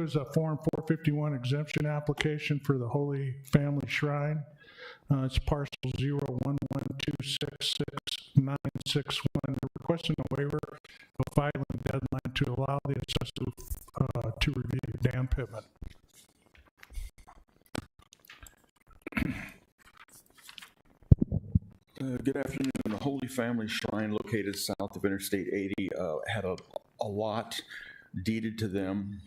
2 is a Form 451 exemption application for the Holy Family Shrine. It's parcel 011266961. They're requesting a waiver of filing deadline to allow the assessor to review dam pitment. Good afternoon. The Holy Family Shrine, located south of Interstate 80, had a lot deeded to them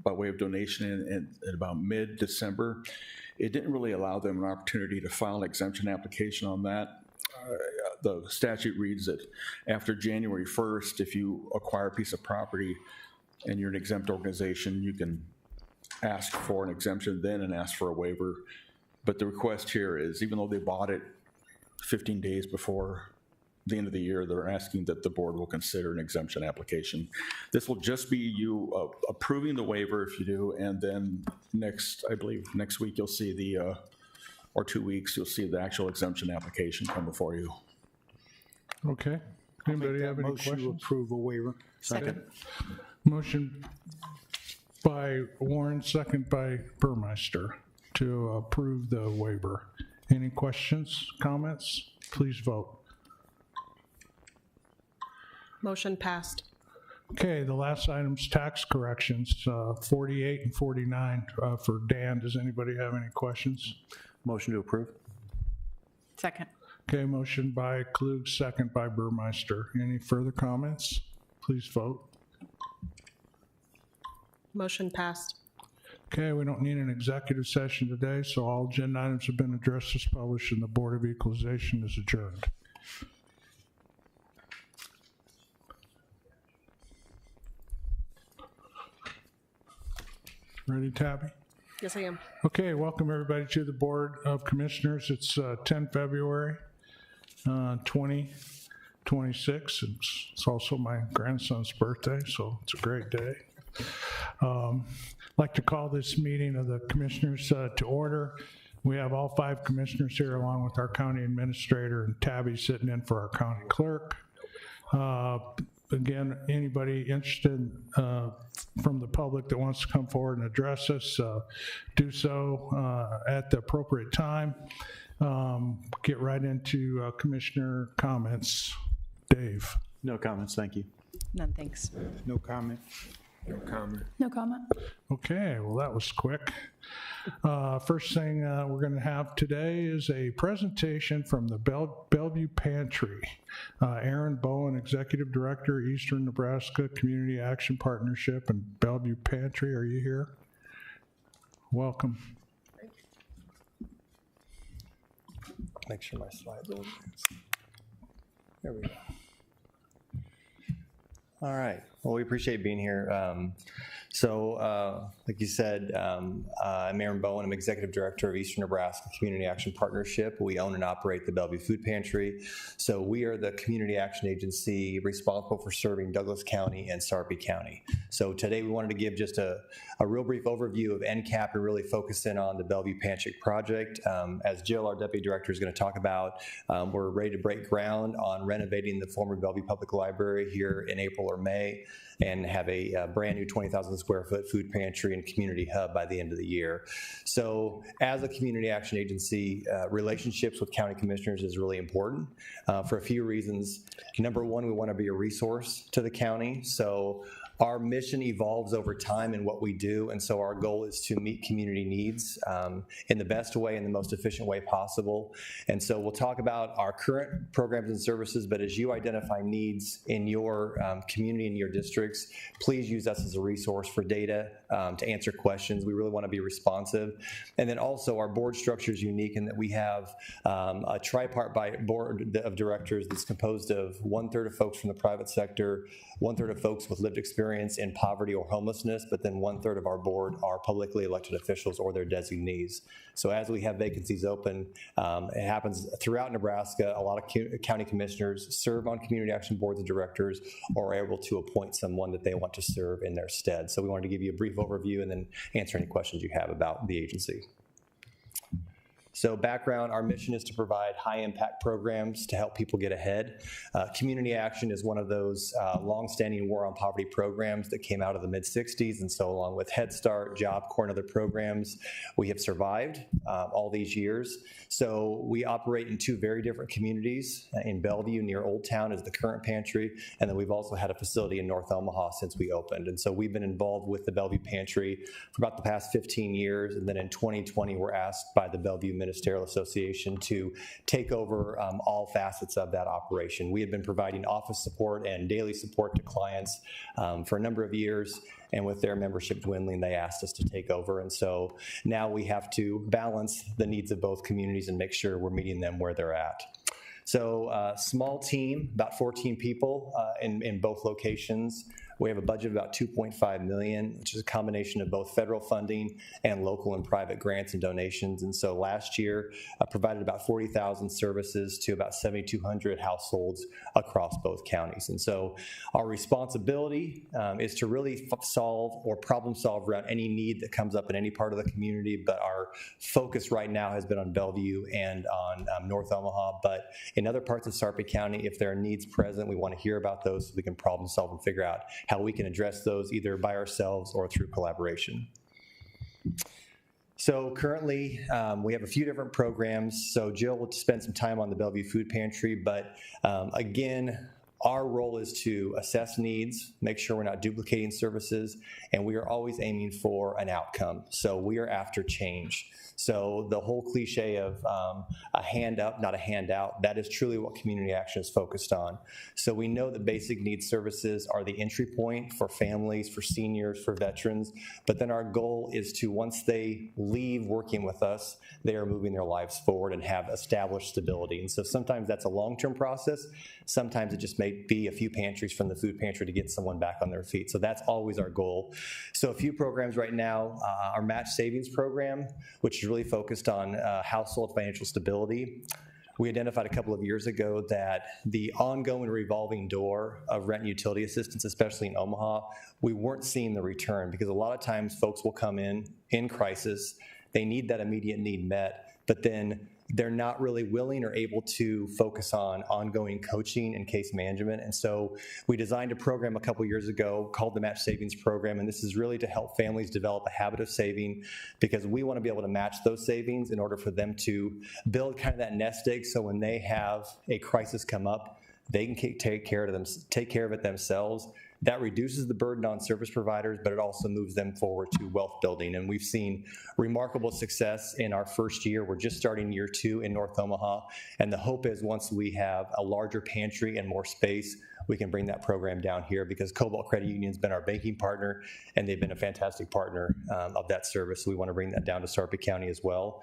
by way of donation in about mid-December. It didn't really allow them an opportunity to file an exemption application on that. The statute reads that after January 1st, if you acquire a piece of property and you're an exempt organization, you can ask for an exemption then and ask for a waiver. But the request here is, even though they bought it 15 days before the end of the year, they're asking that the board will consider an exemption application. This will just be you approving the waiver if you do, and then I believe next week you'll see or 2 weeks, you'll see the actual exemption application come before you. Okay. Anybody have any motion questions? to approve a waiver. Second. Motion by Warren, second by Burmeister to approve the waiver. Any questions, comments? Please vote. Motion passed. Okay, the last item's tax corrections, 48 and 49 for Dan. Does anybody have any questions? Motion to approve. Second. Okay, motion by Klug, second by Burmeister. Any further comments? Please vote. Motion passed. Okay, we don't need an executive session today, so all agenda items have been addressed as published, and the Board of Equalization is adjourned. Ready, Tabby? Yes, I am. Okay, welcome everybody to the Board of Commissioners. It's 10 February 2026. It's also my grandson's birthday, so it's a great day. I'd like to call this meeting of the commissioners to order. We have all 5 commissioners here along with our county administrator, and Tabby sitting in for our county clerk. Again, anybody interested from the public that wants to come forward and address us, do so at the appropriate time. Get right into commissioner comments. Dave. No comments, thank you. None, thanks. No comment. No comment. No comment. Okay, well, that was quick. First thing we're going to have today is a presentation from the Bellevue Pantry. Aaron Bowen, Executive Director, Eastern Nebraska Community Action Partnership and Bellevue Pantry. Are you here? Welcome. Make sure my slides are. There we go. All right. Well, we appreciate being here. Like you said, I'm Aaron Bowen. I'm Executive Director of Eastern Nebraska Community Action Partnership. We own and operate the Bellevue Food Pantry. So we are the community action agency responsible for serving Douglas County and Sarpy County. So today we wanted to give just a real brief overview of NCAP and really focus in on the Bellevue Pantry project. As Jill, our Deputy Director, is going to talk about, we're ready to break ground on renovating the former Bellevue Public Library here in April or May, and have a brand new 20,000 square foot food pantry and community hub by the end of the year. So as a community action agency, relationships with county commissioners is really important for a few reasons. Number one, we want to be a resource to the county. So our mission evolves over time in what we do, and so our goal is to meet community needs in the best way and the most efficient way possible. And so we'll talk about our current programs and services, but as you identify needs in your community and your districts, please use us as a resource for data to answer questions. We really want to be responsive. And then also our board structure is unique in that we have a tripartite board of directors that's composed of 1/3 of folks from the private sector, 1/3 of folks with lived experience in poverty or homelessness, but then 1/3 of our board are publicly elected officials or their designees. So as we have vacancies open, it happens throughout Nebraska. A lot of county commissioners serve on community action boards of directors or are able to appoint someone that they want to serve in their stead. So we wanted to give you a brief overview and then answer any questions you have about the agency. So background, our mission is to provide high-impact programs to help people get ahead. Community Action is one of those longstanding War on Poverty programs that came out of the mid-'60s, and so along with Head Start, Job Corps, and other programs, we have survived all these years. So we operate in two very different communities. In Bellevue, near Old Town, is the current pantry, and then we've also had a facility in North Omaha since we opened. And so we've been involved with the Bellevue Pantry for about the past 15 years, and then in 2020, we're asked by the Bellevue Ministerial Association to take over all facets of that operation. We have been providing office support and daily support to clients for a number of years, and with their membership dwindling, they asked us to take over. And so now we have to balance the needs of both communities and make sure we're meeting them where they're at. So small team, about 14 people in both locations. We have a budget of about $2.5 million, which is a combination of both federal funding and local and private grants and donations. And so last year provided about 40,000 services to about 7,200 households across both counties. And so our responsibility is to really solve or problem solve around any need that comes up in any part of the community. But our focus right now has been on Bellevue and on North Omaha. But in other parts of Sarpy County, if there are needs present, we want to hear about those so we can problem solve and figure out how we can address those either by ourselves or through collaboration. So currently, we have a few different programs. So Jill will spend some time on the Bellevue Food Pantry, but again, our role is to assess needs, make sure we're not duplicating services, and we are always aiming for an outcome. So we are after change. So the whole cliche of a hand up, not a handout, that is truly what Community Action is focused on. So we know that basic needs services are the entry point for families, for seniors, for veterans, but then our goal is to, once they leave working with us, they are moving their lives forward and have established stability. And so sometimes that's a long-term process. Sometimes it just may be a few pantries from the food pantry to get someone back on their feet. So that's always our goal. So a few programs right now, our Match Savings Program, which is really focused on household financial stability. We identified a couple of years ago that the ongoing revolving door of rent and utility assistance, especially in Omaha, we weren't seeing the return because a lot of times folks will come in crisis, they need that immediate need met, but then they're not really willing or able to focus on ongoing coaching and case management. And so we designed a program a couple years ago called the Match Savings Program, and this is really to help families develop a habit of saving because we want to be able to match those savings in order for them to build kind of that nest egg so when they have a crisis come up, they can take care of it themselves. That reduces the burden on service providers, but it also moves them forward to wealth building. And we've seen remarkable success in our first year. We're just starting year 2 in North Omaha. And the hope is once we have a larger pantry and more space, we can bring that program down here because Cobalt Credit Union's been our banking partner, and they've been a fantastic partner of that service. So we want to bring that down to Sarpy County as well.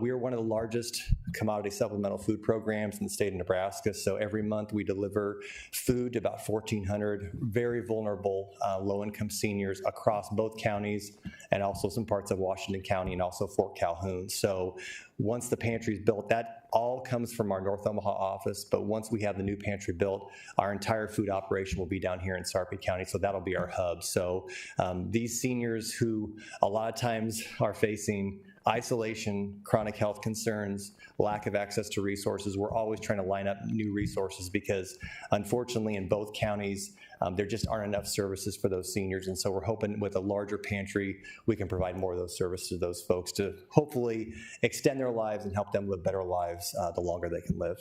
We are one of the largest commodity supplemental food programs in the state of Nebraska. So every month we deliver food to about 1,400 very vulnerable low-income seniors across both counties and also some parts of Washington County and also Fort Calhoun. So once the pantry is built, that all comes from our North Omaha office, but once we have the new pantry built, our entire food operation will be down here in Sarpy County, so that'll be our hub. So these seniors who a lot of times are facing isolation, chronic health concerns, lack of access to resources, we're always trying to line up new resources because unfortunately in both counties, there just aren't enough services for those seniors. And so we're hoping with a larger pantry, we can provide more of those services to those folks to hopefully extend their lives and help them live better lives the longer they can live.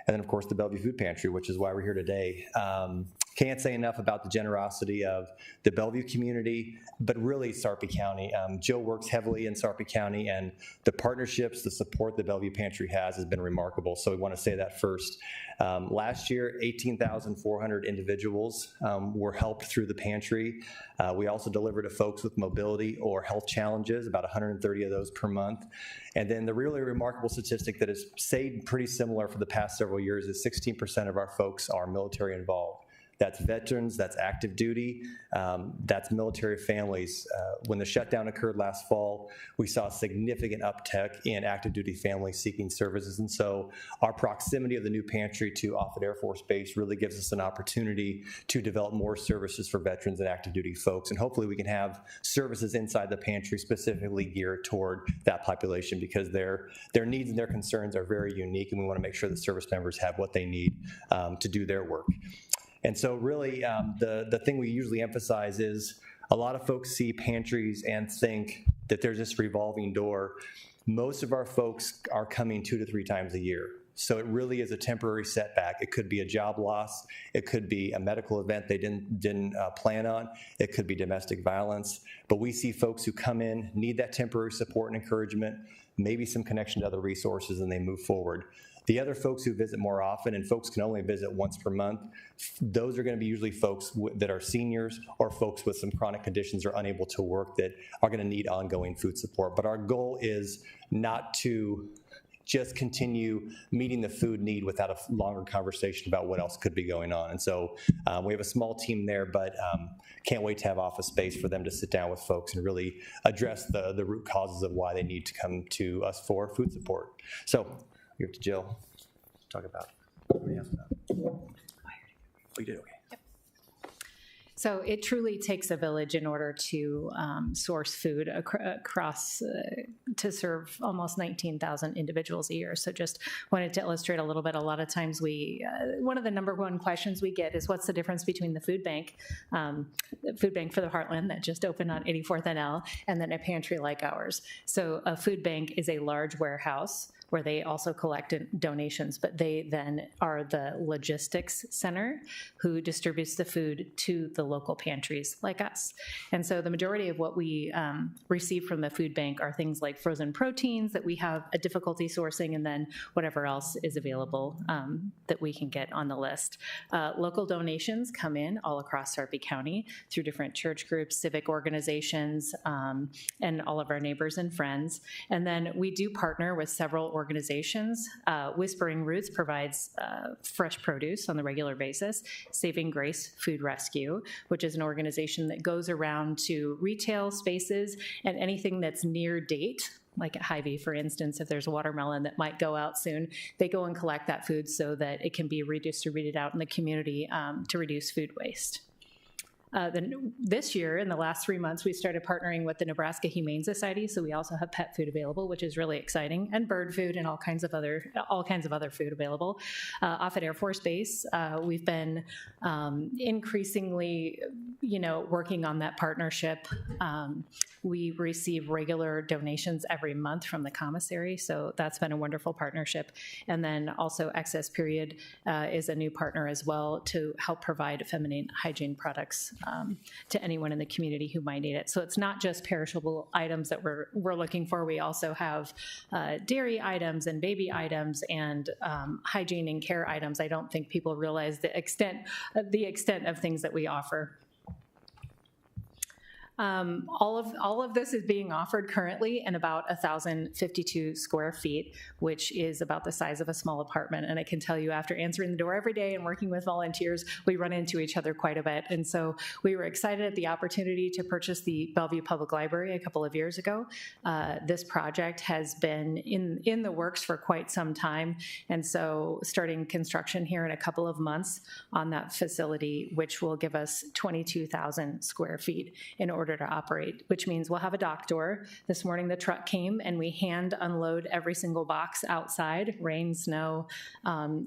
And then, of course, the Bellevue Food Pantry, which is why we're here today. Can't say enough about the generosity of the Bellevue community, but really Sarpy County. Jill works heavily in Sarpy County, and the partnerships, the support the Bellevue Pantry has been remarkable. So we want to say that first. Last year, 18,400 individuals were helped through the pantry. We also delivered to folks with mobility or health challenges, about 130 of those per month. And then the really remarkable statistic that has stayed pretty similar for the past several years is 16% of our folks are military involved. That's veterans, that's active duty, that's military families. When the shutdown occurred last fall, we saw a significant uptick in active duty families seeking services. And so our proximity of the new pantry to Offutt Air Force Base really gives us an opportunity to develop more services for veterans and active duty folks. And hopefully we can have services inside the pantry specifically geared toward that population, because their needs and their concerns are very unique, and we want to make sure that service members have what they need to do their work. And so really the thing we usually emphasize is a lot of folks see pantries and think that there's this revolving door. Most of our folks are coming 2 to 3 times a year. So it really is a temporary setback. It could be a job loss. It could be a medical event they didn't plan on. It could be domestic violence. But we see folks who come in, need that temporary support and encouragement, maybe some connection to other resources, and they move forward. The other folks who visit more often, and folks can only visit once per month, those are going to be usually folks that are seniors or folks with some chronic conditions or unable to work that are going to need ongoing food support. But our goal is not to just continue meeting the food need without a longer conversation about what else could be going on. And so we have a small team there, but can't wait to have office space for them to sit down with folks and really address the root causes of why they need to come to us for food support. So give it to Jill to talk about what he asked about. Oh, you did, okay. So it truly takes a village in order to source food across to serve almost 19,000 individuals a year. So just wanted to illustrate a little bit. A lot of times one of the number one questions we get is, what's the difference between the food bank for the Heartland that just opened on 84th and L, and then a pantry like ours? So a food bank is a large warehouse where they also collect donations, but they then are the logistics center who distributes the food to the local pantries like us. And so the majority of what we receive from the food bank are things like frozen proteins that we have a difficulty sourcing, and then whatever else is available that we can get on the list. Local donations come in all across Sarpy County through different church groups, civic organizations, and all of our neighbors and friends. And then we do partner with several organizations. Whispering Roots provides fresh produce on the regular basis. Saving Grace Food Rescue, which is an organization that goes around to retail spaces and anything that's near date, like at Hy-Vee, for instance, if there's a watermelon that might go out soon, they go and collect that food so that it can be redistributed out in the community to reduce food waste. Then this year, in the last 3 months, we started partnering with the Nebraska Humane Society, so we also have pet food available, which is really exciting, and bird food and all kinds of other food available. Offutt Air Force Base, we've been increasingly, working on that partnership. We receive regular donations every month from the commissary, so that's been a wonderful partnership. And then also Excess Period is a new partner as well to help provide feminine hygiene products to anyone in the community who might need it. So it's not just perishable items that we're looking for. We also have dairy items and baby items and hygiene and care items. I don't think people realize the extent of things that we offer. All of this is being offered currently in about 1,052 square feet, which is about the size of a small apartment. And I can tell you, after answering the door every day and working with volunteers, we run into each other quite a bit. And so we were excited at the opportunity to purchase the Bellevue Public Library a couple of years ago. This project has been in the works for quite some time. And so starting construction here in a couple of months on that facility, which will give us 22,000 square feet in order to operate, which means we'll have a dock door. This morning the truck came and we hand unload every single box outside, rain, snow,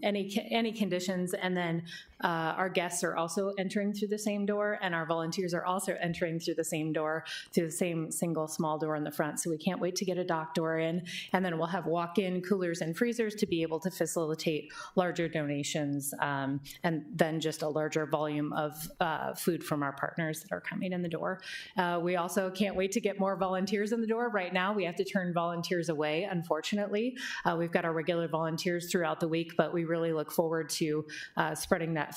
any conditions, and then our guests are also entering through the same door, and our volunteers are also entering through the same door, through the same single small door in the front. So we can't wait to get a dock door in, and then we'll have walk-in coolers and freezers to be able to facilitate larger donations, and then just a larger volume of food from our partners that are coming in the door. We also can't wait to get more volunteers in the door. Right now, we have to turn volunteers away, unfortunately. We've got our regular volunteers throughout the week, but we really look forward to spreading that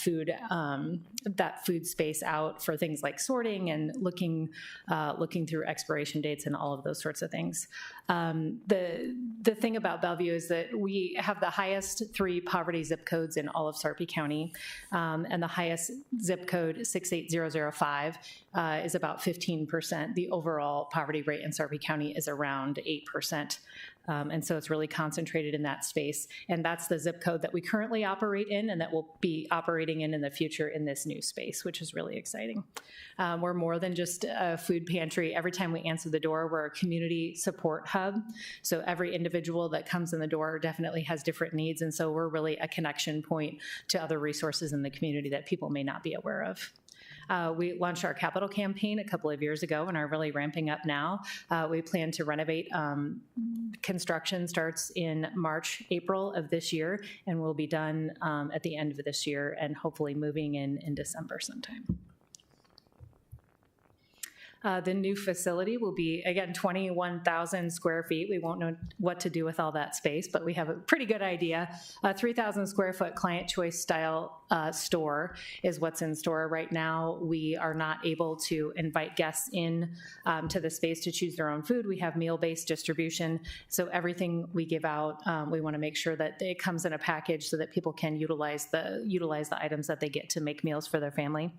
that food space out for things like sorting and looking through expiration dates and all of those sorts of things. The thing about Bellevue is that we have the highest 3 poverty zip codes in all of Sarpy County, and the highest zip code 68005 is about 15%. The overall poverty rate in Sarpy County is around 8%. And so it's really concentrated in that space. And that's the zip code that we currently operate in and that we'll be operating in the future in this new space, which is really exciting. We're more than just a food pantry. Every time we answer the door, we're a community support hub. So every individual that comes in the door definitely has different needs. And so we're really a connection point to other resources in the community that people may not be aware of. We launched our capital campaign a couple of years ago and are really ramping up now. We plan to renovate. Construction starts in March, April of this year, and will be done at the end of this year and hopefully moving in December sometime. The new facility will be, again, 21,000 square feet. We won't know what to do with all that space, but we have a pretty good idea. A 3,000 square foot client choice style store is what's in store. Right now, we are not able to invite guests in to the space to choose their own food. We have meal-based distribution. So everything we give out, we want to make sure that it comes in a package so that people can utilize the items that they get to make meals for their family.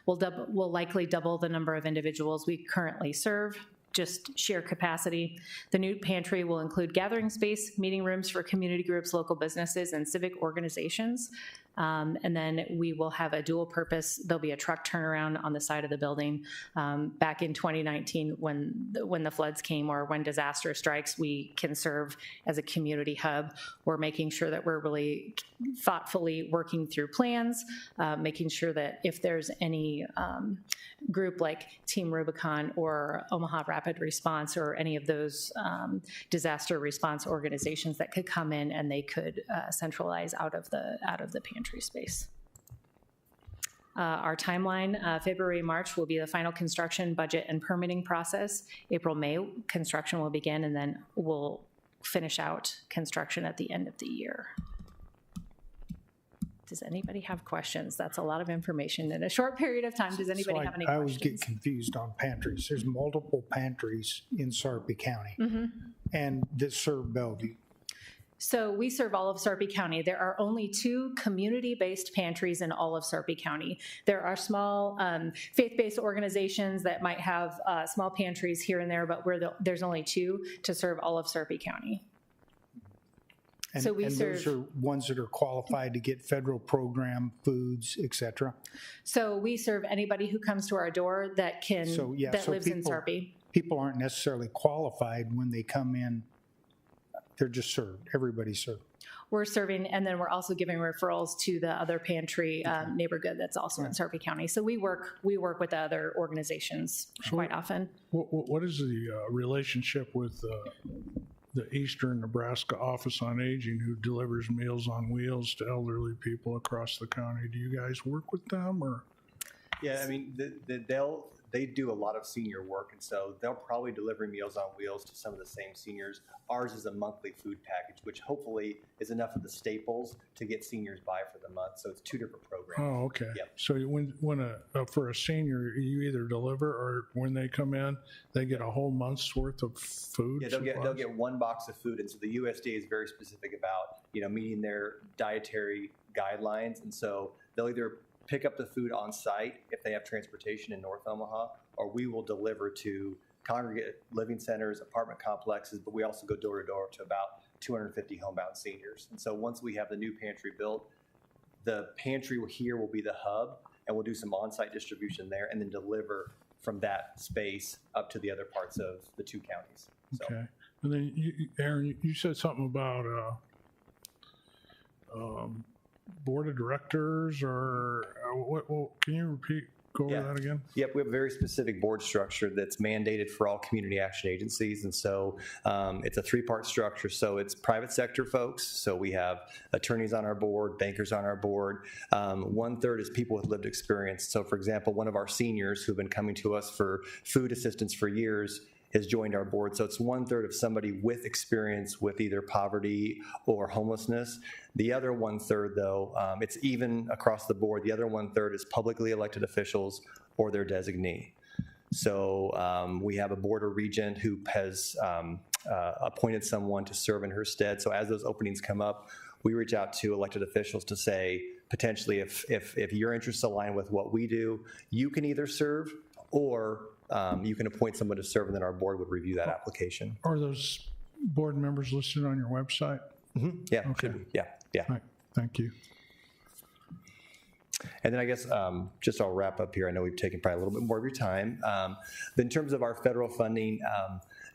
We'll likely double the number of individuals we currently serve, just sheer capacity. The new pantry will include gathering space, meeting rooms for community groups, local businesses, and civic organizations. And then we will have a dual purpose. There'll be a truck turnaround on the side of the building. Back in 2019, when the floods came or when disaster strikes, we can serve as a community hub. We're making sure that we're really thoughtfully working through plans, making sure that if there's any group like Team Rubicon or Omaha Rapid Response or any of those disaster response organizations that could come in and they could centralize out of the pantry space. Our timeline, February, March will be the final construction, budget, and permitting process. April, May, construction will begin, and then we'll finish out construction at the end of the year. Does anybody have questions? That's a lot of information in a short period of time. Does anybody have any I questions? always get confused on pantries. There's multiple pantries in Sarpy County and that serve Bellevue. So we serve all of Sarpy County. There are only 2 community-based pantries in all of Sarpy County. There are small faith-based organizations that might have small pantries here and there, but there's only 2 to serve all of Sarpy County. And, So we and those serve- are ones that are qualified to get federal program foods, et cetera. So we serve anybody who comes to our door that So, yeah, that so lives in people- Sarpy. People aren't necessarily qualified when they come in. They're just served. Everybody's served. We're serving, and then we're also giving referrals to the other pantry neighborhood that's also in Sarpy County. So we work with the other organizations quite often. What is the relationship with the Eastern Nebraska Office on Aging, who delivers Meals on Wheels to elderly people across the county? Do you guys work with them, or? Yeah, I mean, they do a lot of senior work, and so they'll probably deliver Meals on Wheels to some of the same seniors. Ours is a monthly food package, which hopefully is enough of the staples to get seniors by for the month. So it's 2 different programs. Oh, okay. Yep. So when for a senior, you either deliver, or when they come in, they get a whole month's worth of food. Yeah, they'll supplies? get 1 box of food, and so the USDA is very specific about meeting their dietary guidelines, and so they'll either pick up the food on site if they have transportation in North Omaha, or we will deliver to congregate living centers, apartment complexes, but we also go door to door to about 250 homebound seniors. And so once we have the new pantry built, the pantry here will be the hub, and we'll do some on-site distribution there and then deliver from that space up to the other parts of the 2 counties. So. Okay. And then, Aaron, you said something about board of directors, or what? Can you go over that again? Yep, we have a very specific board structure that's mandated for all community action agencies, and so it's a 3-part structure. So it's private sector folks. So we have attorneys on our board, bankers on our board. 1/3 is people with lived experience. So, for example, one of our seniors who've been coming to us for food assistance for years has joined our board. So it's 1/3 of somebody with experience with either poverty or homelessness. The other 1/3, though, it's even across the board. The other 1/3 is publicly elected officials or their designee. So we have a board or regent who has appointed someone to serve in her stead. So as those openings come up, we reach out to elected officials to say, potentially, if your interests align with what we do, you can either serve or you can appoint someone to serve, and then our board would review that application. Are those board members listed on your website? Yeah, Okay. should be. Yeah. Right, thank you. And then I guess just I'll wrap up here. I know we've taken probably a little bit more of your time. But in terms of our federal funding,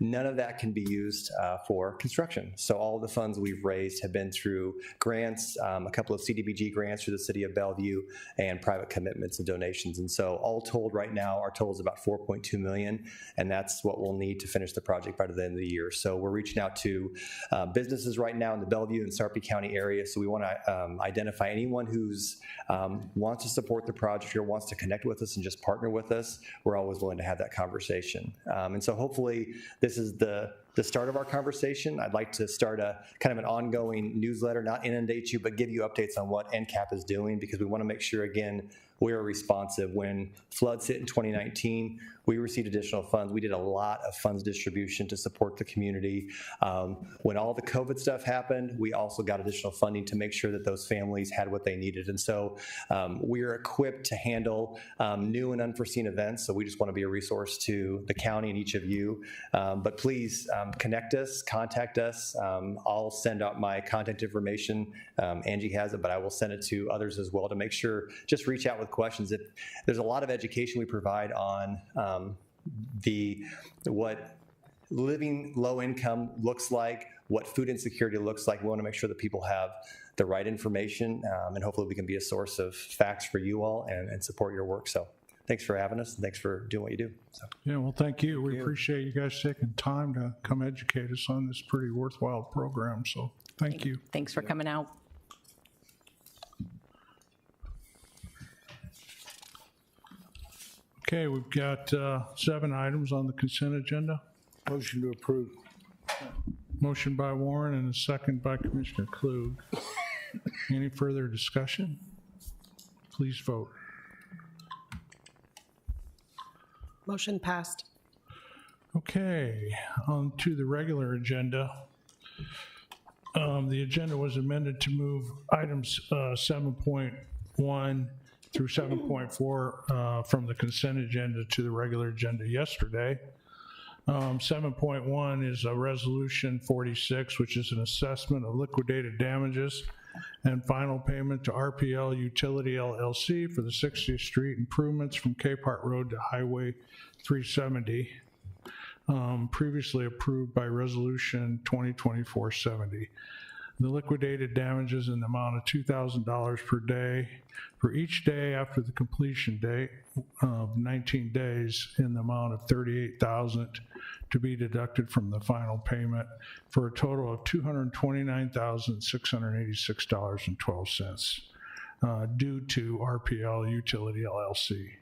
none of that can be used for construction. So all the funds we've raised have been through grants, a couple of CDBG grants through the city of Bellevue, and private commitments and donations. And so all told right now, our total is about $4.2 million, and that's what we'll need to finish the project by the end of the year. So we're reaching out to businesses right now in the Bellevue and Sarpy County area. So we want to identify anyone who's wants to support the project or wants to connect with us and just partner with us. We're always willing to have that conversation. And so hopefully this is the start of our conversation. I'd like to start a kind of an ongoing newsletter, not inundate you, but give you updates on what NCAP is doing, because we want to make sure, again, we are responsive. When floods hit in 2019, we received additional funds. We did a lot of funds distribution to support the community. When all the COVID stuff happened, we also got additional funding to make sure that those families had what they needed. And so we are equipped to handle new and unforeseen events. So we just want to be a resource to the county and each of you. But please connect us, contact us. I'll send out my contact information. Angie has it, but I will send it to others as well to make sure, just reach out with questions. If there's a lot of education we provide on what living low income looks like, what food insecurity looks like. We want to make sure that people have the right information, and hopefully we can be a source of facts for you all and support your work. So thanks for having us, and thanks for doing what you do. So. Yeah, well, thank you. We appreciate you guys taking time to come educate us on this pretty worthwhile program. So thank you. Thanks for coming out. Okay, we've got 7 items on the consent agenda. Motion to approve. Motion by Warren and a second by Commissioner Klug. Any further discussion? Please vote. Motion passed. Okay, on to the regular agenda. The agenda was amended to move items 7.1 through 7.4 from the consent agenda to the regular agenda yesterday. 7.1 is a resolution 46, which is an assessment of liquidated damages and final payment to RPL Utility LLC for the 60th Street improvements from Capehart Road to Highway 370, previously approved by Resolution 2024-70. The liquidated damages in the amount of $2,000 per day for each day after the completion date of 19 days in the amount of $38,000 to be deducted from the final payment for a total of $229,686.12 due to RPL Utility LLC.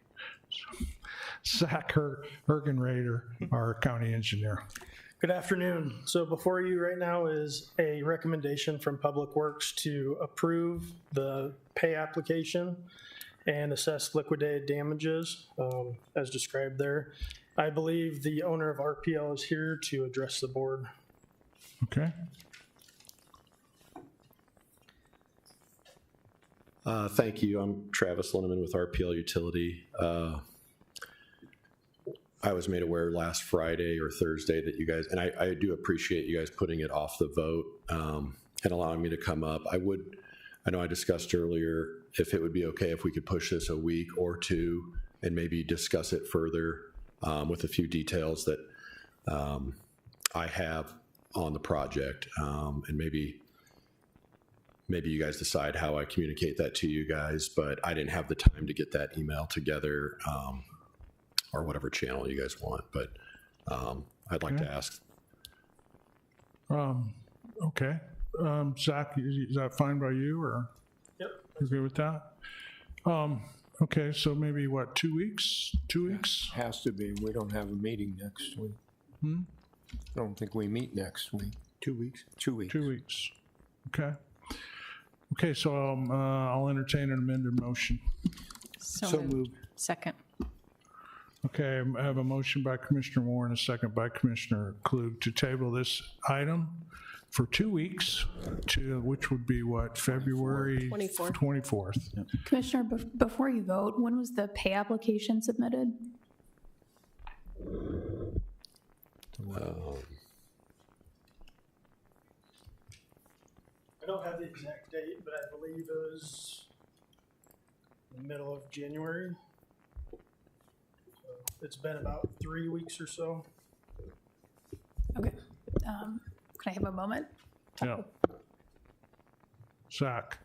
Zach Ergenrader, our county engineer. Good afternoon. So before you right now is a recommendation from Public Works to approve the pay application and assess liquidated damages as described there. I believe the owner of RPL is here to address the board. Okay. Thank you. I'm Travis Linneman with RPL Utility. I was made aware last Friday or Thursday that you guys, and I do appreciate you guys putting it off the vote and allowing me to come up. I know I discussed earlier if it would be okay if we could push this a week or two and maybe discuss it further with a few details that I have on the project, and maybe you guys decide how I communicate that to you guys, but I didn't have the time to get that email together. Or whatever channel you guys want, but I'd like to ask. Okay. Zach, is that fine by you, or? Yep. You good with that? Okay, so maybe what, 2 weeks? 2 weeks? Has to be. We don't have a meeting next week. I don't think we meet next week. 2 weeks? 2 weeks. 2 weeks. Okay. Okay, so I'll entertain an amended motion. So moved. Second. Okay, I have a motion by Commissioner Warren, a second by Commissioner Klug to table this item for 2 weeks to, which would be what, February 24th. 24th. Commissioner, before you vote, when was the pay application submitted? I don't have the exact date, but I believe it was the middle of January. So it's been about 3 weeks or so. Okay. Can I have a moment? Yeah. Zach.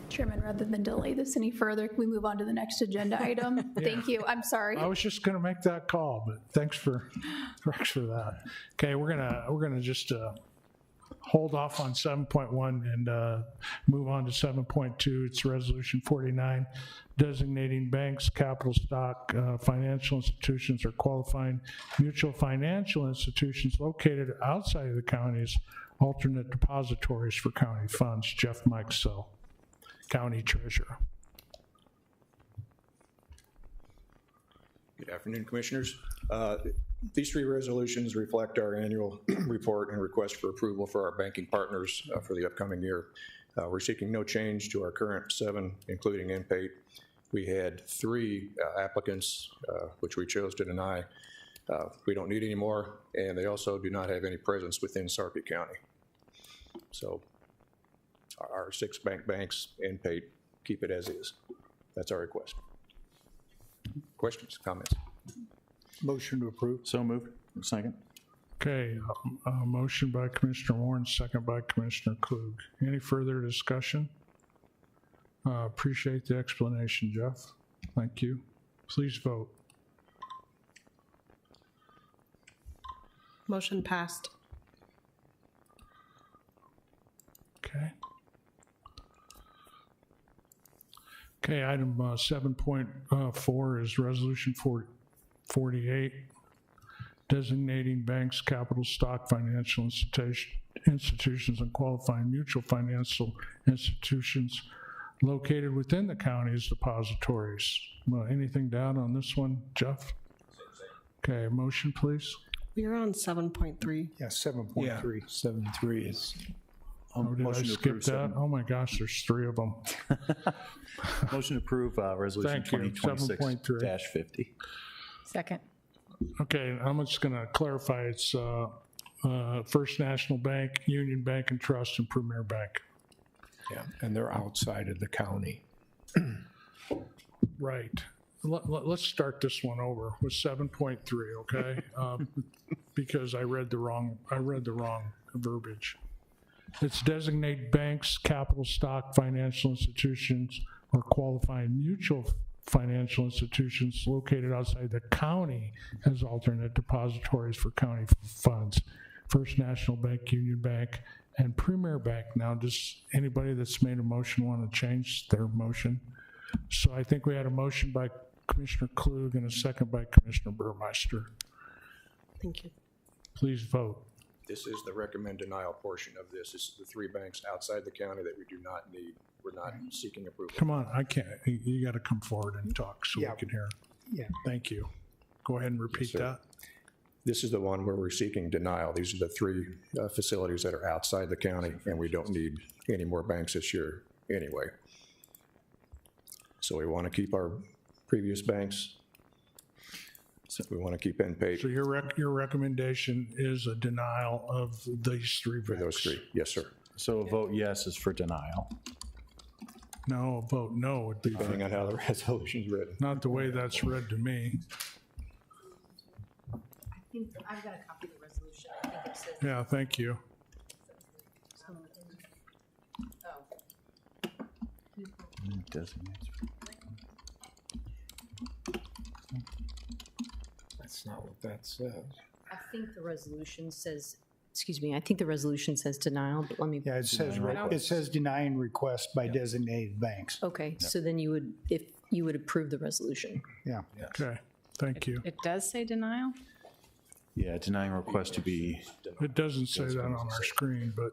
Chairman, rather than delay this any further, can we move on to the next agenda item? Thank you. I'm sorry. I was just going to make that call, but thanks for that. Okay, we're gonna just hold off on 7.1 and move on to 7.2. It's Resolution 49, designating banks, capital stock, financial institutions, or qualifying mutual financial institutions located outside of the county's alternate depositories for county funds. Jeff Mikesell, County Treasurer. Good afternoon, Commissioners. These three resolutions reflect our annual report and request for approval for our banking partners for the upcoming year. We're seeking no change to our current 7, including NPATE. We had 3 applicants, which we chose to deny. We don't need any more, and they also do not have any presence within Sarpy County. So our 6 banks, NPATE, keep it as is. That's our request. Questions, comments? Motion to approve. So moved. Second. Okay, a motion by Commissioner Warren, second by Commissioner Klug. Any further discussion? Appreciate the explanation, Jeff. Thank you. Please vote. Motion passed. Okay. Okay, item 7.4 is Resolution 48, designating banks, capital stock, financial institutions, and qualifying mutual financial institutions located within the county as depositories. Anything down on this one, Jeff? Okay, motion, please. We're on 7.3. Yeah, 7.3. 7.3 is. Oh, did I Motion to skip approve that? Oh my gosh, there's 3 of them. Motion to approve Resolution Thank you. 2026-50. Second. Okay, I'm just going to clarify. It's First National Bank, Union Bank and Trust, and Premier Bank. Yeah, and they're outside of the county. Right. let's start this one over with 7.3, okay? Because I read the wrong verbiage. It's designate banks, capital stock, financial institutions, or qualifying mutual financial institutions located outside the county as alternate depositories for county funds. First National Bank, Union Bank, and Premier Bank. Now, does anybody that's made a motion want to change their motion? So I think we had a motion by Commissioner Klug and a second by Commissioner Burmeister. Thank you. Please vote. This is the recommend denial portion of this. This is the 3 banks outside the county that we do not need. We're not seeking approval. Come on, I can't, you got to come forward and talk so we Yeah. can hear. Yeah. Thank you. Go ahead and repeat sir. that. This is the one where we're seeking denial. These are the 3 facilities that are outside the county, and we don't need any more banks this year anyway. So we want to keep our previous banks. So we want to keep NPATE So your recommendation is a denial of these 3 for those banks? 3. Yes, sir. So a vote yes is for denial. No, a vote no would be, Depending on how the resolution's written. not the way that's read to me. I think, I've got a copy of the resolution. I think it says. Yeah, thank you. That's not what that says. I think the resolution says, excuse me, I think the resolution says denial, but let me. Yeah, it says denying request by designated banks. Okay, so then you would, if you would approve the resolution. Yeah. Okay, thank you. It does say denial? Yeah, denying request to be, It doesn't say that on our screen, but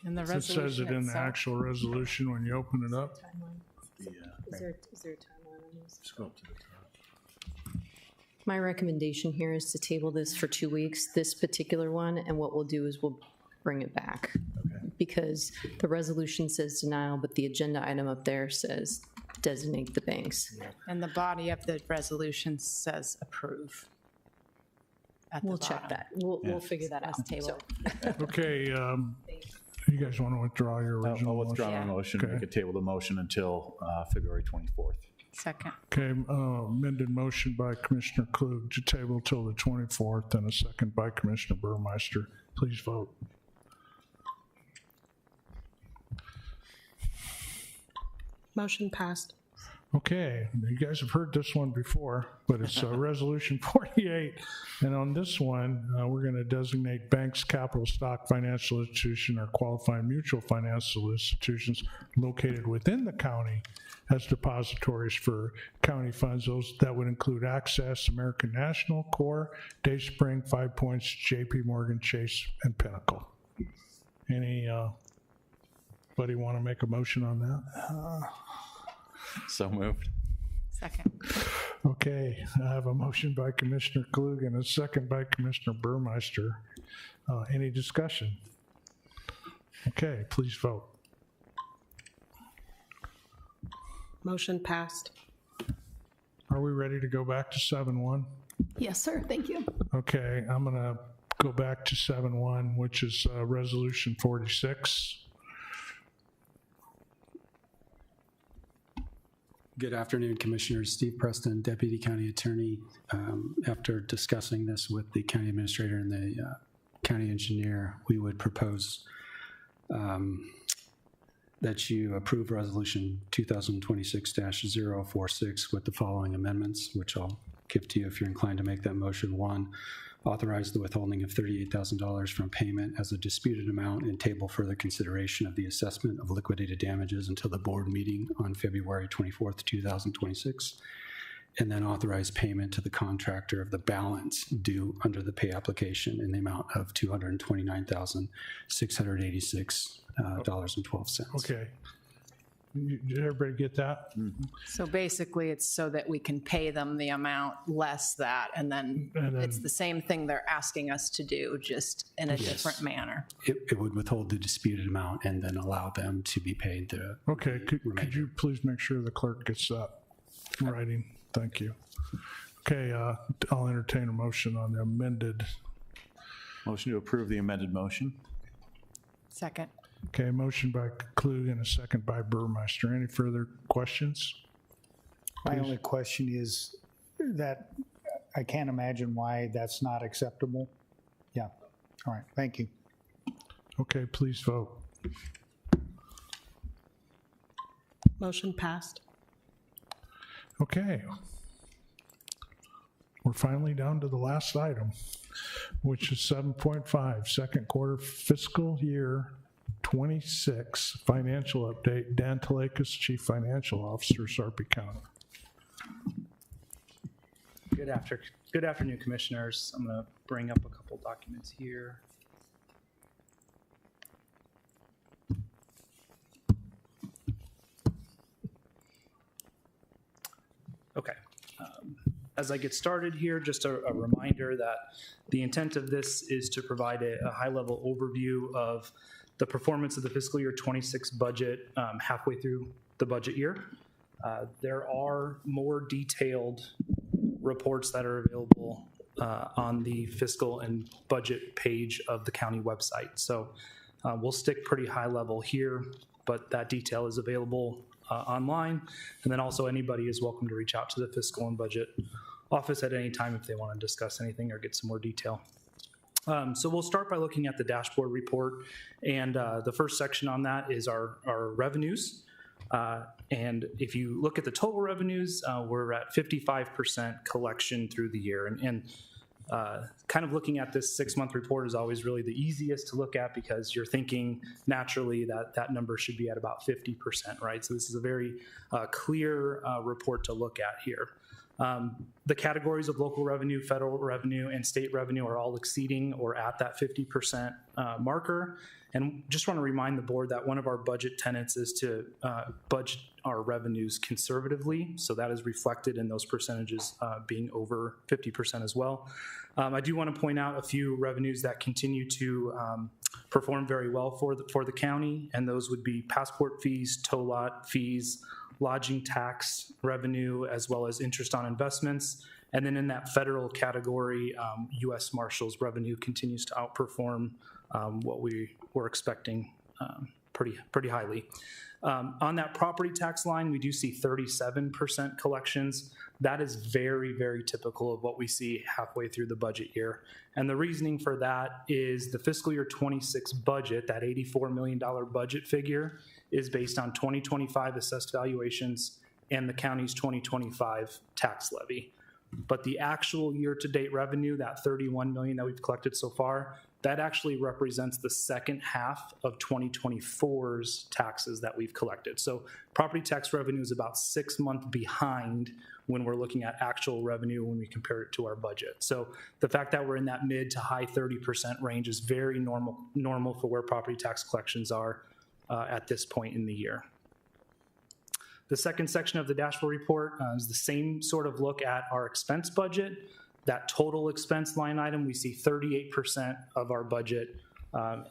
In the it says resolution it in the itself? actual resolution when you open it up. Is there a timeline on this? scroll to the top. My recommendation here is to table this for 2 weeks, this particular one, and what we'll do is we'll bring it back. Because the resolution says denial, but the agenda item up there says designate the banks. And the body of the resolution says approve. At the We'll check bottom. that. We'll figure that out. So, Okay, you guys want to withdraw your original I'll withdraw motion? my motion. Okay. We could table the motion until February 24th. Second. Okay, amended motion by Commissioner Klug to table till the 24th and a second by Commissioner Burmeister. Please vote. Motion passed. Okay, you guys have heard this one before, but it's Resolution 48. And on this one, we're going to designate banks, capital stock, financial institution, or qualified mutual financial institutions located within the county as depositories for county funds. Those that would include Access, American National, Core, Dayspring, 5 Points, JP Morgan, Chase, and Pinnacle. Anybody want to make a motion on that? So moved. Second. Okay, I have a motion by Commissioner Klug and a second by Commissioner Burmeister. Any discussion? Okay, please vote. Motion passed. Are we ready to go back to 7-1? Yes, sir. Thank you. Okay, I'm going to go back to 7-1, which is Resolution 46. Good afternoon, Commissioners. Steve Preston, Deputy County Attorney. After discussing this with the County Administrator and the County Engineer, we would propose that you approve Resolution 2026-046 with the following amendments, which I'll give to you if you're inclined to make that motion. 1, authorize the withholding of $38,000 from payment as a disputed amount and table further consideration of the assessment of liquidated damages until the board meeting on February 24th, 2026. And then authorize payment to the contractor of the balance due under the pay application in the amount of $229,686.12. Okay. Did everybody get that? So basically, it's so that we can pay them the amount less that, and then it's the same thing they're asking us to do, just in a different manner. It would withhold the disputed amount and then allow them to be paid the Okay, could you please make sure the clerk gets that in writing? Thank you. Okay, I'll entertain a motion on the amended. Motion to approve the amended motion. Second. Okay, motion by Klug and a second by Burmeister. Any further questions? My only question is that I can't imagine why that's not acceptable. Yeah. All right. Thank you. Okay, please vote. Motion passed. Okay. We're finally down to the last item, which is 7.5, second quarter fiscal year 26 financial update. Dan Telekas, Chief Financial Officer, Sarpy County. Good afternoon, Commissioners. I'm going to bring up a couple documents here. Okay. As I get started here, just a reminder that the intent of this is to provide a high-level overview of the performance of the fiscal year 26 budget halfway through the budget year. There are more detailed reports that are available on the fiscal and budget page of the county website. So we'll stick pretty high level here, but that detail is available online. And then also anybody is welcome to reach out to the fiscal and budget office at any time if they want to discuss anything or get some more detail. So we'll start by looking at the dashboard report. And the first section on that is our revenues. And if you look at the total revenues, we're at 55% collection through the year. And kind of looking at this 6-month report is always really the easiest to look at because you're thinking naturally that that number should be at about 50%, right? So this is a very clear report to look at here. The categories of local revenue, federal revenue, and state revenue are all exceeding or at that 50% marker. And just want to remind the board that one of our budget tenets is to budget our revenues conservatively. So that is reflected in those percentages being over 50% as well. I do want to point out a few revenues that continue to perform very well for the county, and those would be passport fees, tow lot fees, lodging tax revenue, as well as interest on investments. And then in that federal category, U.S. Marshals revenue continues to outperform what we were expecting pretty highly. On that property tax line, we do see 37% collections. That is very, very typical of what we see halfway through the budget year. And the reasoning for that is the fiscal year 26 budget, that $84 million budget figure, is based on 2025 assessed valuations and the county's 2025 tax levy. But the actual year-to-date revenue, that $31 million that we've collected so far, that actually represents the second half of 2024's taxes that we've collected. So property tax revenue is about 6 months behind when we're looking at actual revenue when we compare it to our budget. So the fact that we're in that mid to high 30% range is very normal for where property tax collections are at this point in the year. The second section of the dashboard report is the same sort of look at our expense budget. That total expense line item, we see 38% of our budget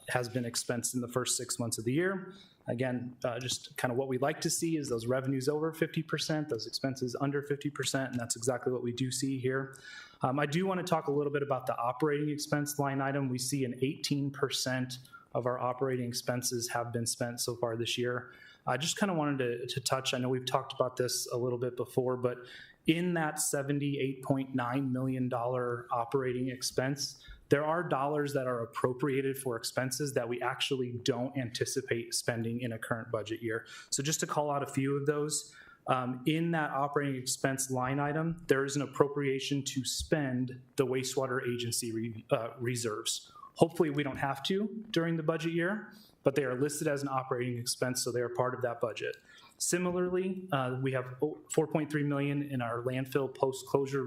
has been expensed in the first 6 months of the year. Again, just kind of what we like to see is those revenues over 50%, those expenses under 50%, and that's exactly what we do see here. I do want to talk a little bit about the operating expense line item. We see an 18% of our operating expenses have been spent so far this year. I just kind of wanted to touch, I know we've talked about this a little bit before, but in that $78.9 million operating expense, there are dollars that are appropriated for expenses that we actually don't anticipate spending in a current budget year. So just to call out a few of those, in that operating expense line item, there is an appropriation to spend the wastewater agency reserves. Hopefully we don't have to during the budget year, but they are listed as an operating expense, so they are part of that budget. Similarly, we have $4.3 million in our landfill post-closure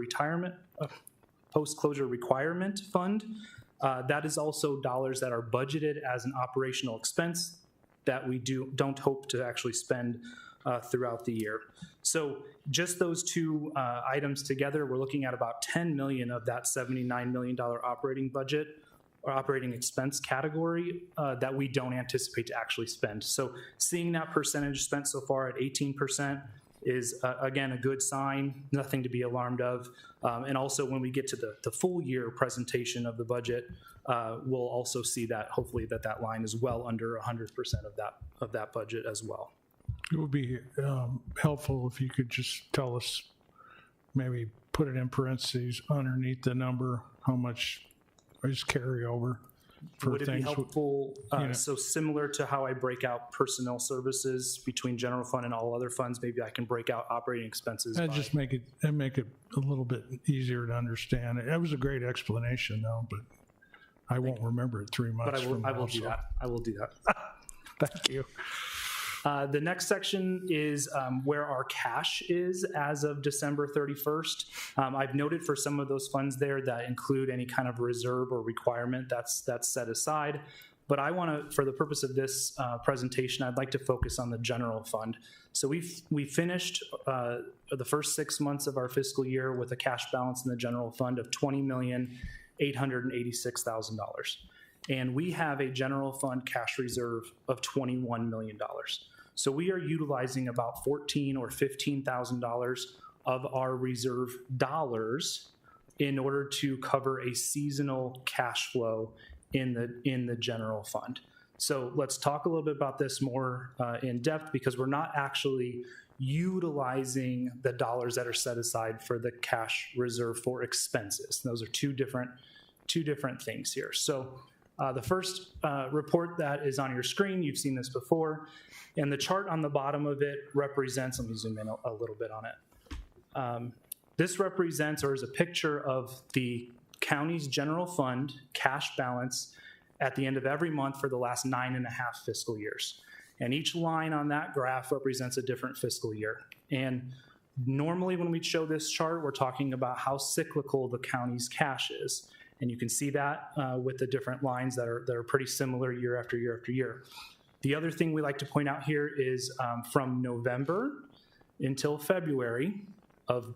requirement fund. That is also dollars that are budgeted as an operational expense that we don't hope to actually spend throughout the year. So just those two items together, we're looking at about $10 million of that $79 million operating budget or operating expense category that we don't anticipate to actually spend. So seeing that percentage spent so far at 18% is, again, a good sign, nothing to be alarmed of. And also when we get to the full year presentation of the budget, we'll also see that hopefully that line is well under 100% of that budget as well. It would be helpful if you could just tell us, maybe put it in parentheses underneath the number, how much is carryover for Would it be things. helpful, know. so similar to how I break out personnel services between general fund and all other funds, maybe I can break out operating expenses. That'd by- just make it a little bit easier to understand. It was a great explanation though, but I won't remember it 3 months But from now. I will do so that. I will do that. Thank you. The next section is where our cash is as of December 31st. I've noted for some of those funds there that include any kind of reserve or requirement that's set aside. But I want to, for the purpose of this presentation, I'd like to focus on the general fund. So we finished the first 6 months of our fiscal year with a cash balance in the general fund of $20,886,000. And we have a general fund cash reserve of $21 million. So we are utilizing about $14,000 or $15,000 of our reserve dollars in order to cover a seasonal cash flow in the general fund. So let's talk a little bit about this more in depth, because we're not actually utilizing the dollars that are set aside for the cash reserve for expenses. Those are two different things here. So the first report that is on your screen, you've seen this before, and the chart on the bottom of it represents, let me zoom in a little bit on it. This represents, or is a picture of the county's general fund cash balance at the end of every month for the last 9.5 fiscal years. And each line on that graph represents a different fiscal year. And normally when we show this chart, we're talking about how cyclical the county's cash is. And you can see that with the different lines that are pretty similar year after year after year. The other thing we like to point out here is from November until February of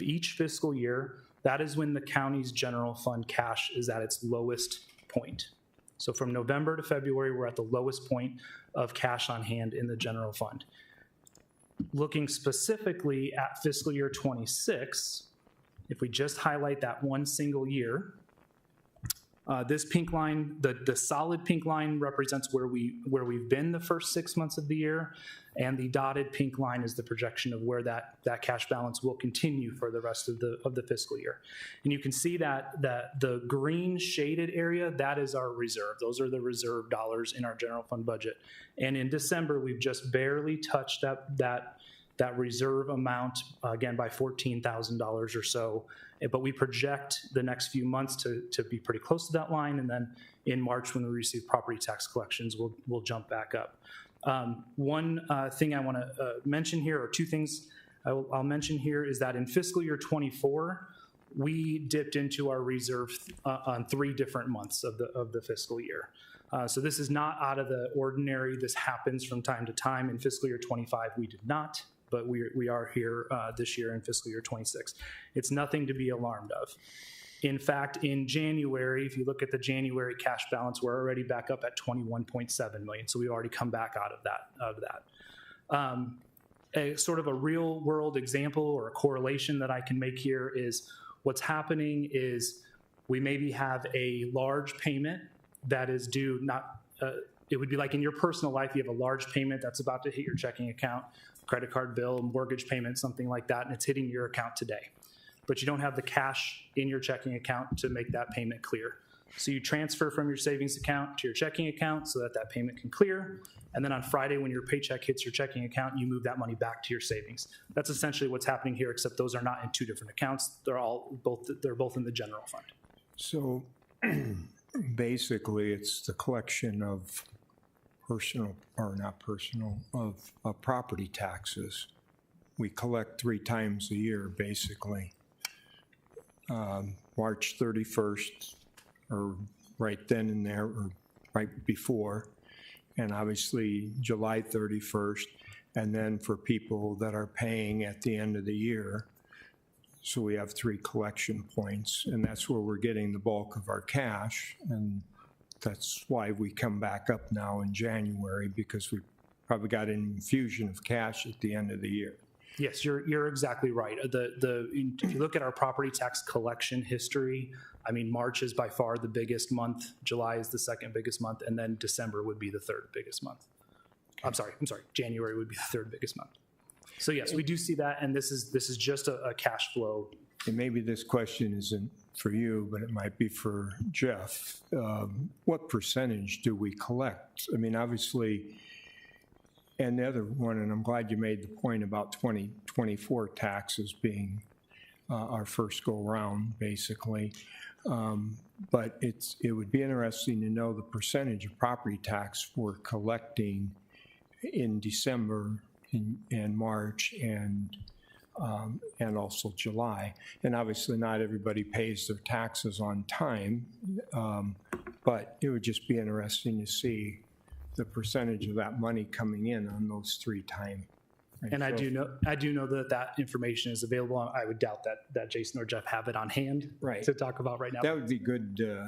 each fiscal year, that is when the county's general fund cash is at its lowest point. So from November to February, we're at the lowest point of cash on hand in the general fund. Looking specifically at fiscal year 26, if we just highlight that one single year, this pink line, the solid pink line represents where we've been the first 6 months of the year, and the dotted pink line is the projection of where that cash balance will continue for the rest of the fiscal year. And you can see that the green shaded area, that is our reserve. Those are the reserve dollars in our general fund budget. And in December, we've just barely touched that reserve amount, again, by $14,000 or so. But we project the next few months to be pretty close to that line. And then in March, when we receive property tax collections, we'll jump back up. One thing I want to mention here, or two things I'll mention here, is that in fiscal year 24, we dipped into our reserve on 3 different months of the fiscal year. So this is not out of the ordinary. This happens from time to time. In fiscal year 25, we did not, but we are here this year in fiscal year 26. It's nothing to be alarmed of. In fact, in January, if you look at the January cash balance, we're already back up at $21.7 million. So we've already come back out of that. A sort of a real world example or a correlation that I can make here is what's happening is we maybe have a large payment that is due, it would be like in your personal life, you have a large payment that's about to hit your checking account, credit card bill, mortgage payment, something like that, and it's hitting your account today. But you don't have the cash in your checking account to make that payment clear. So you transfer from your savings account to your checking account so that payment can clear. And then on Friday, when your paycheck hits your checking account, you move that money back to your savings. That's essentially what's happening here, except those are not in 2 different accounts. They're both in the general fund. So basically, it's the collection of of property taxes. We collect 3 times a year, basically. March 31st, or right then and there, or right before, and obviously July 31st, and then for people that are paying at the end of the year. So we have 3 collection points, and that's where we're getting the bulk of our cash, and that's why we come back up now in January, because we probably got an infusion of cash at the end of the year. Yes, you're exactly right. If you look at our property tax collection history, I mean, March is by far the biggest month, July is the second biggest month, and then December would be the third biggest month. I'm sorry, January would be the third biggest month. So yes, we do see that, and this is just a cash flow. And maybe this question isn't for you, but it might be for Jeff. What percentage do we collect? I mean, obviously, and the other one, and I'm glad you made the point about 2024 taxes being our first go-round, basically. But it would be interesting to know the percentage of property tax we're collecting in December and March and also July. And obviously not everybody pays their taxes on time, but it would just be interesting to see the percentage of that money coming in on those 3 times. And I do know that information is available. I would doubt that Jason or Jeff have it on hand to talk about right now. That would be good to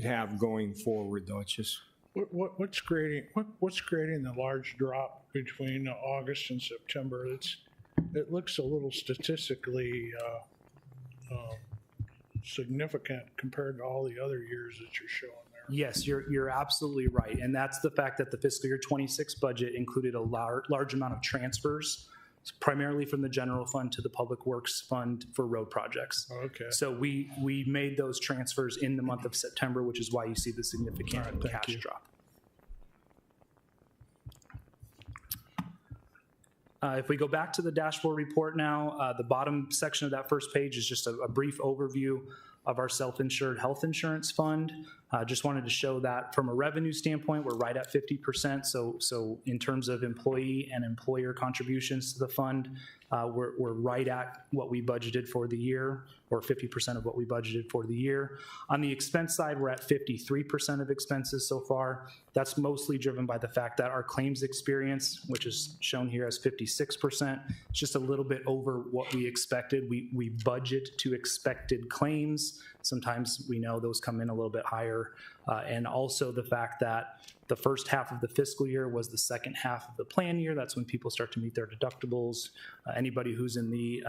have going forward, though. It's just what's creating the large drop between August and September? It looks a little statistically significant compared to all the other years that you're showing there. Yes, you're absolutely right, and that's the fact that the fiscal year 26 budget included a large amount of transfers, primarily from the general fund to the public works fund for road projects. Okay. So we made those transfers in the month of September, which is why you see the significant cash drop. If we go back to the dashboard report now, the bottom section of that first page is just a brief overview of our self-insured health insurance fund. Just wanted to show that from a revenue standpoint, we're right at 50%. So in terms of employee and employer contributions to the fund, we're right at what we budgeted for the year, or 50% of what we budgeted for the year. On the expense side, we're at 53% of expenses so far. That's mostly driven by the fact that our claims experience, which is shown here as 56%, is just a little bit over what we expected. We budget to expected claims. Sometimes we know those come in a little bit higher. And also the fact that the first half of the fiscal year was the second half of the plan year. That's when people start to meet their deductibles. Anybody who's in the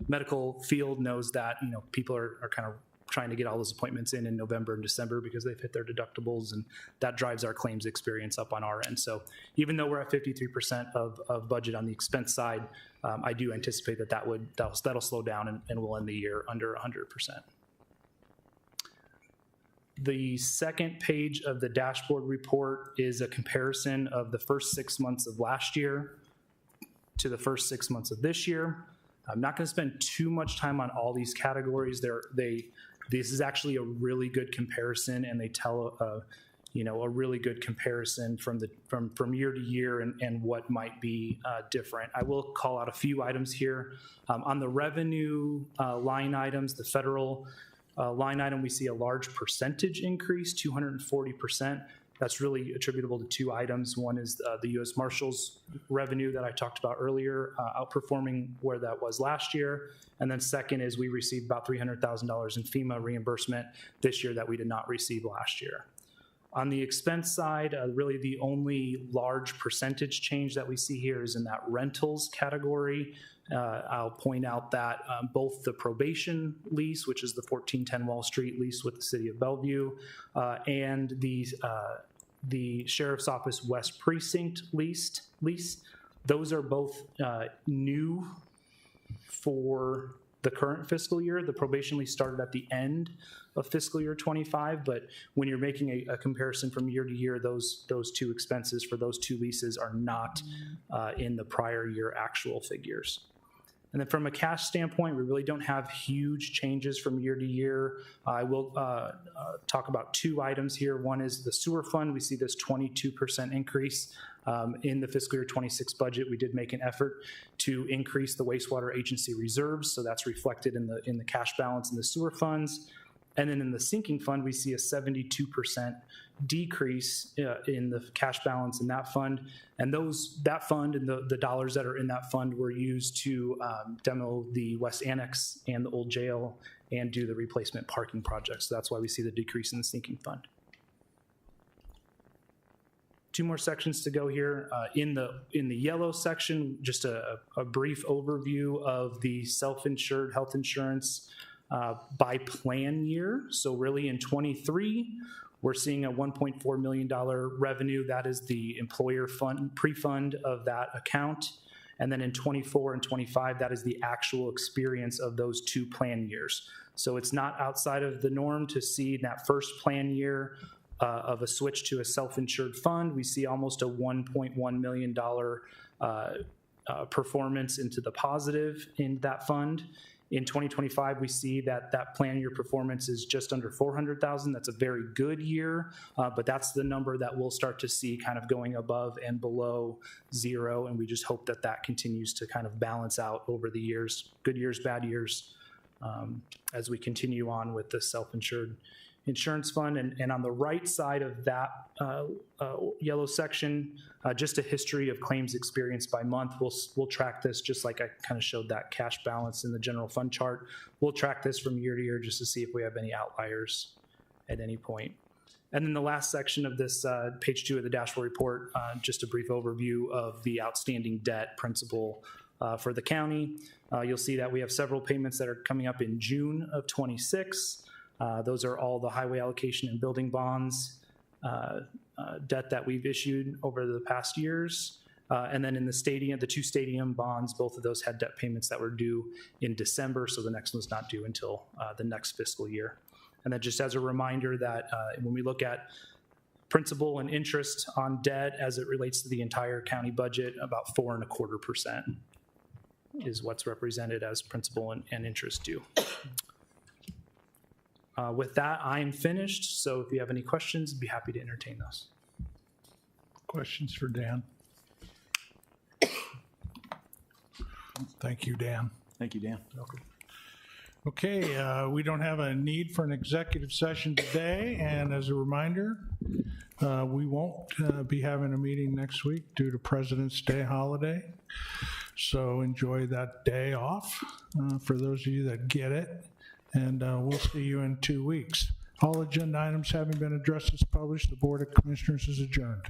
medical field knows that, people are kind of trying to get all those appointments in November and December because they've hit their deductibles, and that drives our claims experience up on our end. So even though we're at 53% of budget on the expense side, I do anticipate that'll slow down and we'll end the year under 100%. The second page of the dashboard report is a comparison of the first 6 months of last year to the first 6 months of this year. I'm not going to spend too much time on all these categories. This is actually a really good comparison, and they tell a really good comparison from year to year and what might be different. I will call out a few items here. On the revenue line items, the federal line item, we see a large percentage increase, 240%. That's really attributable to 2 items. One is the U.S. Marshals revenue that I talked about earlier, outperforming where that was last year. And then second is we received about $300,000 in FEMA reimbursement this year that we did not receive last year. On the expense side, really the only large percentage change that we see here is in that rentals category. I'll point out that both the probation lease, which is the 1410 Wall Street lease with the City of Bellevue, and the Sheriff's Office West Precinct lease, those are both new for the current fiscal year. The probation lease started at the end of fiscal year 25, but when you're making a comparison from year to year, those 2 expenses for those 2 leases are not in the prior year actual figures. And then from a cash standpoint, we really don't have huge changes from year to year. I will talk about 2 items here. One is the sewer fund. We see this 22% increase in the fiscal year 26 budget. We did make an effort to increase the wastewater agency reserves, so that's reflected in the cash balance in the sewer funds. And then in the sinking fund, we see a 72% decrease in the cash balance in that fund. And that fund and the dollars that are in that fund were used to demo the West Annex and the old jail and do the replacement parking projects. So that's why we see the decrease in the sinking fund. 2 more sections to go here. In the yellow section, just a brief overview of the self-insured health insurance by plan year. So really in 23, We're seeing a $1.4 million revenue. That is the employer fund, pre-fund of that account. And then in 24 and 25, that is the actual experience of those 2 plan years. So it's not outside of the norm to see that first plan year of a switch to a self-insured fund. We see almost a $1.1 million performance into the positive in that fund. In 2025, we see that that plan year performance is just under 400,000. That's a very good year, but that's the number that we'll start to see kind of going above and below zero, and we just hope that that continues to kind of balance out over the years, good years, bad years, as we continue on with the self-insured insurance fund. And on the right side of that yellow section, just a history of claims experienced by month. We'll track this just like I kind of showed that cash balance in the general fund chart. We'll track this from year to year just to see if we have any outliers at any point. And then the last section of this page 2 of the dashboard report, just a brief overview of the outstanding debt principal for the county. You'll see that we have several payments that are coming up in June of 26. Those are all the highway allocation and building bonds debt that we've issued over the past years. And then in the stadium, the 2 stadium bonds, both of those had debt payments that were due in December, so the next one's not due until the next fiscal year. And then just as a reminder that when we look at principal and interest on debt as it relates to the entire county budget, about 4.25% is what's represented as principal and interest due. With that, I am finished. So if you have any questions, I'd be happy to entertain those. Questions for Dan? Thank you, Dan. Thank you, Dan. Okay, we don't have a need for an executive session today, and as a reminder, we won't be having a meeting next week due to President's Day holiday. So enjoy that day off for those of you that get it. And we'll see you in 2 weeks. All agenda items having been addressed as published, the Board of Commissioners is adjourned.